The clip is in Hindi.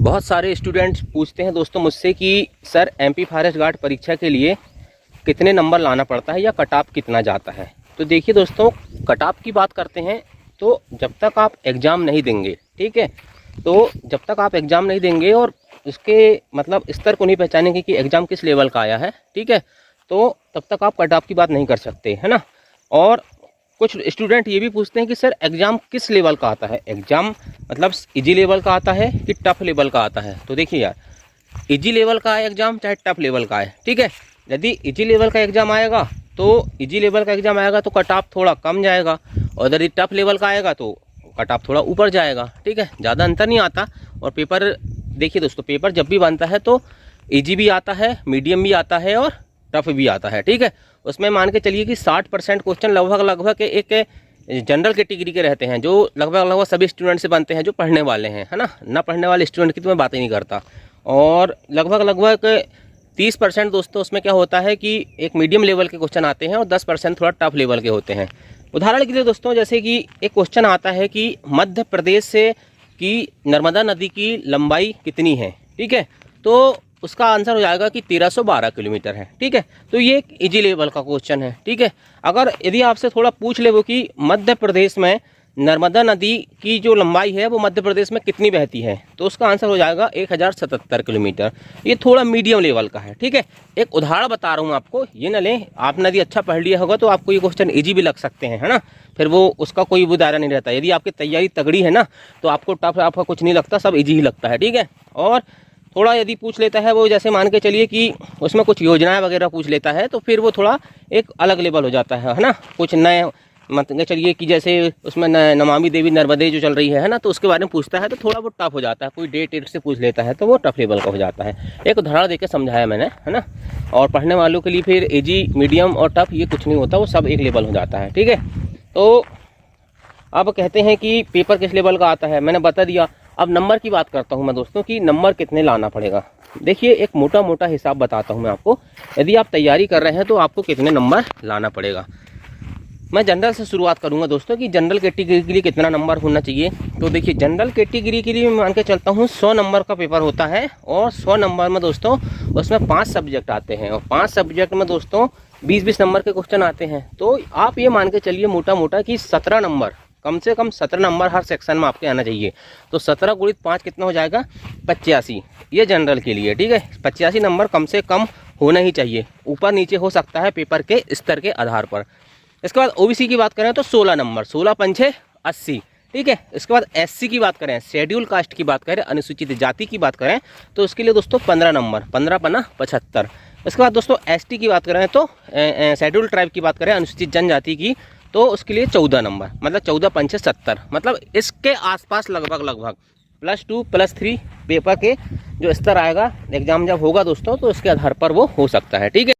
बहुत सारे स्टूडेंट्स पूछते हैं दोस्तों मुझसे कि सर एमपी फॉरेस्ट गार्ड परीक्षा के लिए कितने नंबर लाना पड़ता है या कट ऑफ कितना जाता है। तो देखिए दोस्तों, कट ऑफ की बात करते हैं तो जब तक आप एग्ज़ाम नहीं देंगे, ठीक है, तो जब तक आप एग्ज़ाम नहीं देंगे और उसके मतलब स्तर को नहीं पहचानेंगे कि एग्ज़ाम किस लेवल का आया है, ठीक है, तो तब तक आप कट ऑफ की बात नहीं कर सकते, है ना। और कुछ स्टूडेंट ये भी पूछते हैं कि सर एग्ज़ाम किस लेवल का आता है, एग्ज़ाम मतलब इजी लेवल का आता है कि टफ लेवल का आता है। तो देखिए यार, इजी लेवल का है एग्ज़ाम चाहे टफ लेवल का है, ठीक है। यदि इजी लेवल का एग्ज़ाम आएगा तो कट ऑफ थोड़ा कम जाएगा, और यदि टफ लेवल का आएगा तो कट ऑफ थोड़ा ऊपर जाएगा, ठीक है, ज़्यादा अंतर नहीं आता। और पेपर देखिए दोस्तों, पेपर जब भी बनता है तो इजी भी आता है, मीडियम भी आता है और टफ भी आता है, ठीक है। उसमें मान के चलिए कि 60% क्वेश्चन लगभग एक जनरल कैटेगरी के रहते हैं, जो लगभग सभी स्टूडेंट से बनते हैं जो पढ़ने वाले हैं, है ना पढ़ने वाले स्टूडेंट की तो मैं बात ही नहीं करता। और लगभग 30% दोस्तों उसमें क्या होता है कि एक मीडियम लेवल के क्वेश्चन आते हैं और 10% थोड़ा टफ लेवल के होते हैं। उदाहरण के लिए दोस्तों, जैसे कि एक क्वेश्चन आता है कि मध्य प्रदेश से की नर्मदा नदी की लंबाई कितनी है, ठीक है, तो उसका आंसर हो जाएगा कि 1312 किलोमीटर है, ठीक है। तो ये एक इजी लेवल का क्वेश्चन है, ठीक है। अगर यदि आपसे थोड़ा पूछ ले वो कि मध्य प्रदेश में नर्मदा नदी की जो लंबाई है वो मध्य प्रदेश में कितनी बहती है, तो उसका आंसर हो जाएगा 1077 किलोमीटर। ये थोड़ा मीडियम लेवल का है, ठीक है। एक उदाहरण बता रहा हूँ आपको, ये न लें, आपने यदि अच्छा पढ़ लिया होगा तो आपको ये क्वेश्चन इजी भी लग सकते हैं, है ना, फिर वो उसका कोई भी दायरा नहीं रहता। यदि आपकी तैयारी तगड़ी है ना तो आपको टफ आपका कुछ नहीं लगता, सब इजी ही लगता है, ठीक है। और थोड़ा यदि पूछ लेता है वो, जैसे मान के चलिए कि उसमें कुछ योजनाएं वगैरह पूछ लेता है, तो फिर वो थोड़ा एक अलग लेवल हो जाता है ना। कुछ नए मतलब चलिए कि जैसे उसमें नमामि देवी नर्मदे जो चल रही है ना, तो उसके बारे में पूछता है तो थोड़ा वो टफ हो जाता है। कोई डेट से पूछ लेता है तो वो टफ लेवल का हो जाता है। एक उदाहरण देकर समझाया मैंने, है ना। और पढ़ने वालों के लिए फिर इजी, मीडियम और टफ ये कुछ नहीं होता, वो सब एक लेवल हो जाता है, ठीक है। तो अब कहते हैं कि पेपर किस लेवल का आता है, मैंने बता दिया। अब नंबर की बात करता हूं मैं दोस्तों कि नंबर कितने लाना पड़ेगा। देखिए, एक मोटा हिसाब बताता हूं मैं आपको। यदि आप तैयारी कर रहे हैं तो आपको कितने नंबर लाना पड़ेगा। मैं जनरल से शुरुआत करूंगा दोस्तों कि जनरल कैटेगरी के लिए कितना नंबर होना चाहिए। तो देखिए, जनरल कैटेगरी के लिए मैं मान के चलता हूँ 100 नंबर का पेपर होता है, और 100 नंबर में दोस्तों उसमें 5 सब्जेक्ट आते हैं, और 5 सब्जेक्ट में दोस्तों 20-20 नंबर के क्वेश्चन आते हैं। तो आप ये मान के चलिए मोटा कि 17 नंबर, कम से कम 17 नंबर हर सेक्शन में आपके आना चाहिए। तो 17 गुणित 5 कितना हो जाएगा, 85। ये जनरल के लिए, ठीक है। 85 नंबर कम से कम होना ही चाहिए, ऊपर नीचे हो सकता है पेपर के स्तर के आधार पर। इसके बाद ओबीसी की बात करें तो 16 नंबर, 16 पंचे 80, ठीक है। इसके बाद एससी की बात करें, शेड्यूल कास्ट की बात करें, अनुसूचित जाति की बात करें, तो उसके लिए दोस्तों 15 नंबर, 15 पन्ना 75। इसके बाद दोस्तों एसटी की बात करें तो शेड्यूल ट्राइब की बात करें, अनुसूचित जनजाति की, तो उसके लिए 14 नंबर, मतलब 14 पंचे 70, मतलब इसके आसपास लगभग +2 +3 पेपर के जो स्तर आएगा एग्जाम जब होगा दोस्तों, तो इसके आधार पर वो हो सकता है, ठीक है।